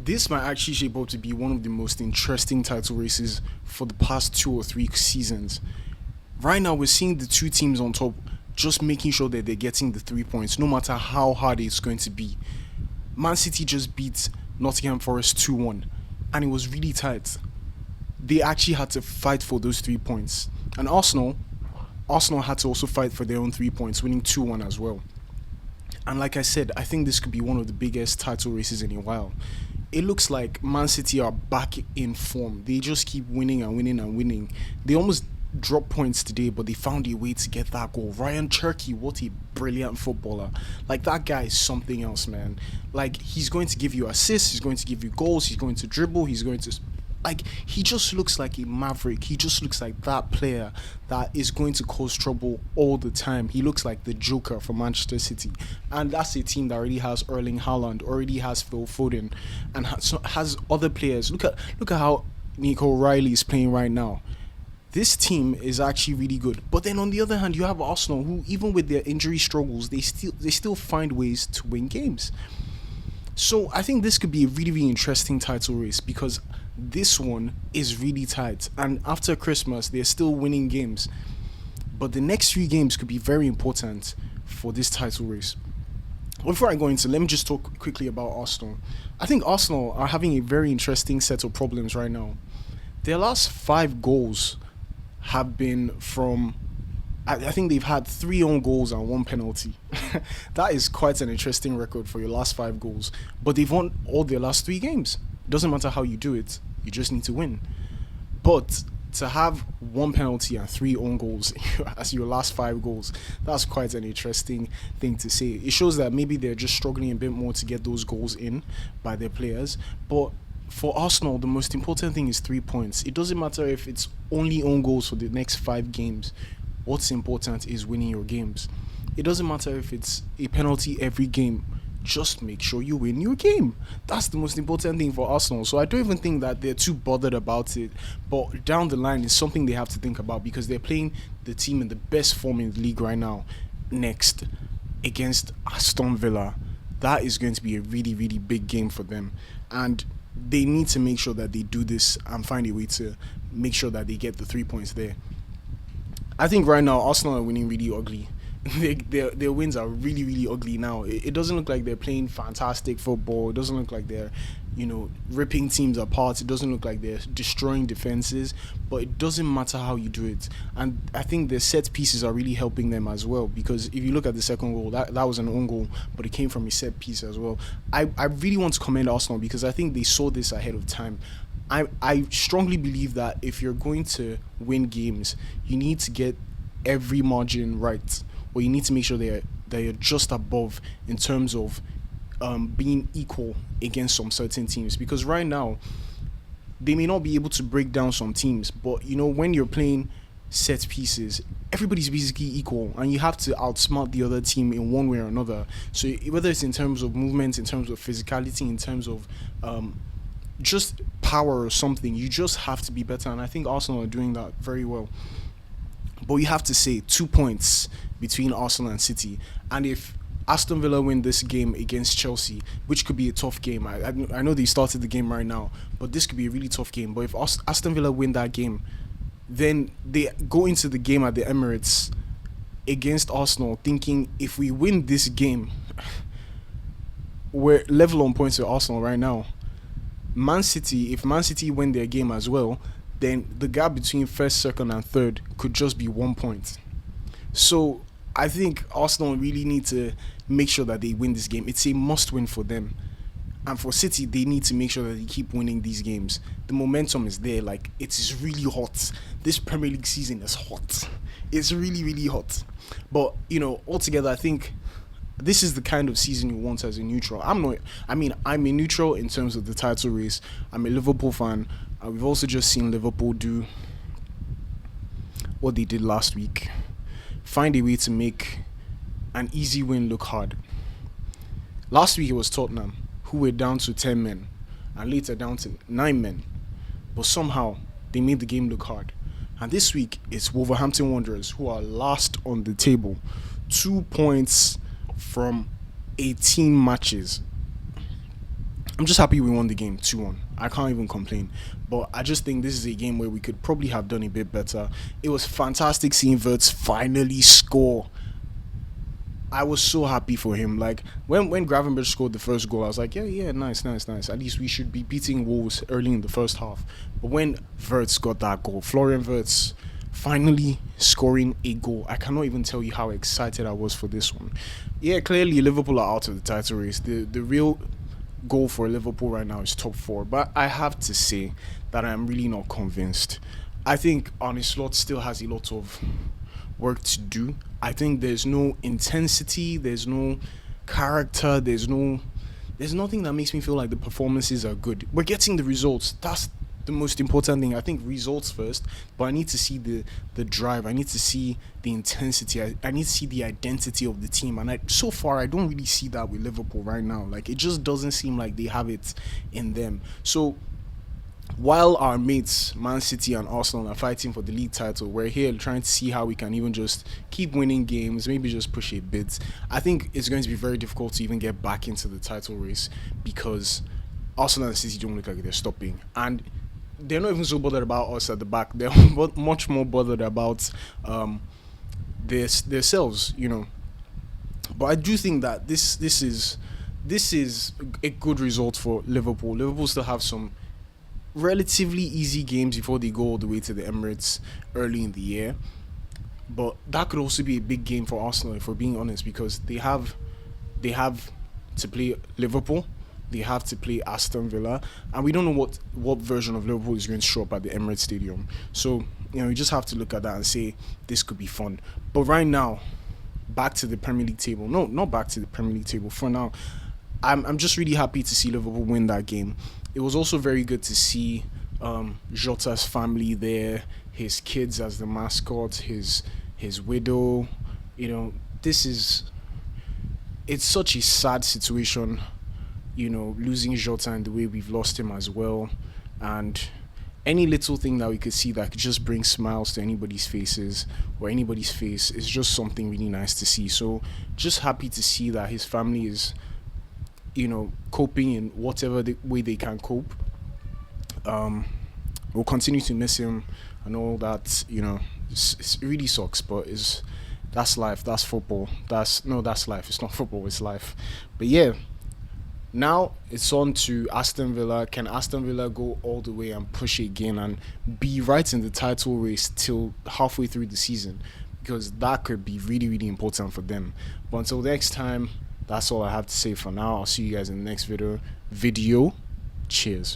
This might actually shape up to be one of the most interesting title races for the past 2 or 3 seasons. Right now, we're seeing the two teams on top just making sure that they're getting the 3 points, no matter how hard it's going to be. Man City just beat Nottingham Forest 2-1, and it was really tight. They actually had to fight for those 3 points. And Arsenal had to also fight for their own 3 points, winning 2-1 as well. And like I said, I think this could be one of the biggest title races in a while. It looks like Man City are back in form. They just keep winning and winning and winning. They almost dropped points today, but they found a way to get that goal. Ryan Cherky, what a brilliant footballer. Like, that guy is something else, man. Like, he's going to give you assists, he's going to give you goals, he's going to dribble, he's going to... Like, he just looks like a maverick. He just looks like that player that is going to cause trouble all the time. He looks like the Joker for Manchester City. And that's a team that already has Erling Haaland, already has Phil Foden, and has other players. Look at how Nico Riley is playing right now. This team is actually really good. But then on the other hand, you have Arsenal, who even with their injury struggles, they still find ways to win games. So I think this could be a really, really interesting title race, because this one is really tight, and after Christmas they're still winning games, but the next 3 games could be very important for this title race. Before I go into, let me just talk quickly about Arsenal. I think Arsenal are having a very interesting set of problems right now. Their last 5 goals have been from, I think they've had 3 own goals and 1 penalty. That is quite an interesting record for your last 5 goals, but they've won all their last 3 games. Doesn't matter how you do it, you just need to win. But to have 1 penalty and 3 own goals as your last 5 goals, that's quite an interesting thing to say. It shows that maybe they're just struggling a bit more to get those goals in by their players. But for Arsenal, the most important thing is 3 points. It doesn't matter if it's only own goals for the next 5 games. What's important is winning your games. It doesn't matter if it's a penalty every game. Just make sure you win your game. That's the most important thing for Arsenal. So I don't even think that they're too bothered about it. But down the line, it's something they have to think about, because they're playing the team in the best form in the league right now next against Aston Villa. That is going to be a really, really big game for them. And they need to make sure that they do this and find a way to make sure that they get the 3 points there. I think right now Arsenal are winning really ugly. Their wins are really, really ugly now. It doesn't look like they're playing fantastic football. It doesn't look like they're, ripping teams apart. It doesn't look like they're destroying defenses. But it doesn't matter how you do it. And I think the set pieces are really helping them as well, because if you look at the second goal, that was an own goal, but it came from a set piece as well. I really want to commend Arsenal, because I think they saw this ahead of time. I strongly believe that if you're going to win games, you need to get every margin right, or you need to make sure that you're just above in terms of being equal against some certain teams. Because right now, they may not be able to break down some teams, but when you're playing set pieces, everybody's basically equal, and you have to outsmart the other team in one way or another. So whether it's in terms of movement, in terms of physicality, in terms of just power or something, you just have to be better. And I think Arsenal are doing that very well. But you have to say 2 points between Arsenal and City. And if Aston Villa win this game against Chelsea, which could be a tough game, I know they started the game right now, but this could be a really tough game. But if Aston Villa win that game, then they go into the game at the Emirates against Arsenal thinking, if we win this game, we're level on points with Arsenal right now. If Man City win their game as well, then the gap between first, second and third could just be 1 point. So I think Arsenal really need to make sure that they win this game. It's a must win for them. And for City, they need to make sure that they keep winning these games. The momentum is there. Like, it is really hot. This Premier League season is hot. It's really, really hot. But, altogether, I think this is the kind of season you want as a neutral. I'm a neutral in terms of the title race. I'm a Liverpool fan. And we've also just seen Liverpool do what they did last week. Find a way to make an easy win look hard. Last week it was Tottenham, who were down to 10 men, and later down to 9 men. But somehow, they made the game look hard. And this week, it's Wolverhampton Wanderers, who are last on the table. 2 points from 18 matches. I'm just happy we won the game 2-1. I can't even complain. But I just think this is a game where we could probably have done a bit better. It was fantastic seeing Verts finally score. I was so happy for him. Like when Gravenberch scored the first goal, I was like, yeah, nice, nice, nice. At least we should be beating Wolves early in the first half. But when Verts got that goal, Florian Verts finally scoring a goal, I cannot even tell you how excited I was for this one. Yeah, clearly Liverpool are out of the title race. The real goal for Liverpool right now is top four. But I have to say that I'm really not convinced. I think Arne Slot still has a lot of work to do. I think there's no intensity, there's no character, there's nothing that makes me feel like the performances are good. We're getting the results. That's the most important thing. I think results first, but I need to see the drive. I need to see the intensity. I need to see the identity of the team. And so far, I don't really see that with Liverpool right now. Like, it just doesn't seem like they have it in them. So while our mates Man City and Arsenal are fighting for the league title, we're here trying to see how we can even just keep winning games, maybe just push a bit. I think it's going to be very difficult to even get back into the title race because Arsenal and City don't look like they're stopping, and they're not even so bothered about us at the back. They're much more bothered about themselves, you know. But I do think that this is a good result for Liverpool. Liverpool still have some relatively easy games before they go all the way to the Emirates early in the year. But that could also be a big game for Arsenal, if we're being honest, because they have to play Liverpool, they have to play Aston Villa, and we don't know what version of Liverpool is going to show up at the Emirates Stadium. So, you know, you just have to look at that and say this could be fun. But right now, back to the Premier League table. No, not back to the Premier League table. For now, I'm just really happy to see Liverpool win that game. It was also very good to see Jota's family there, his kids as the mascot, his widow. You know, it's such a sad situation, you know, losing Jota and the way we've lost him as well. And any little thing that we could see that could just bring smiles to anybody's faces or anybody's face is just something really nice to see. So just happy to see that his family is, you know, coping in whatever way they can cope. We'll continue to miss him and all that. You know, it really sucks, but that's life. That's football. That's life. It's not football. It's life. But yeah, now it's on to Aston Villa. Can Aston Villa go all the way and push again and be right in the title race till halfway through the season? Because that could be really, really important for them. But until next time, that's all I have to say for now. I'll see you guys in the next video. Cheers.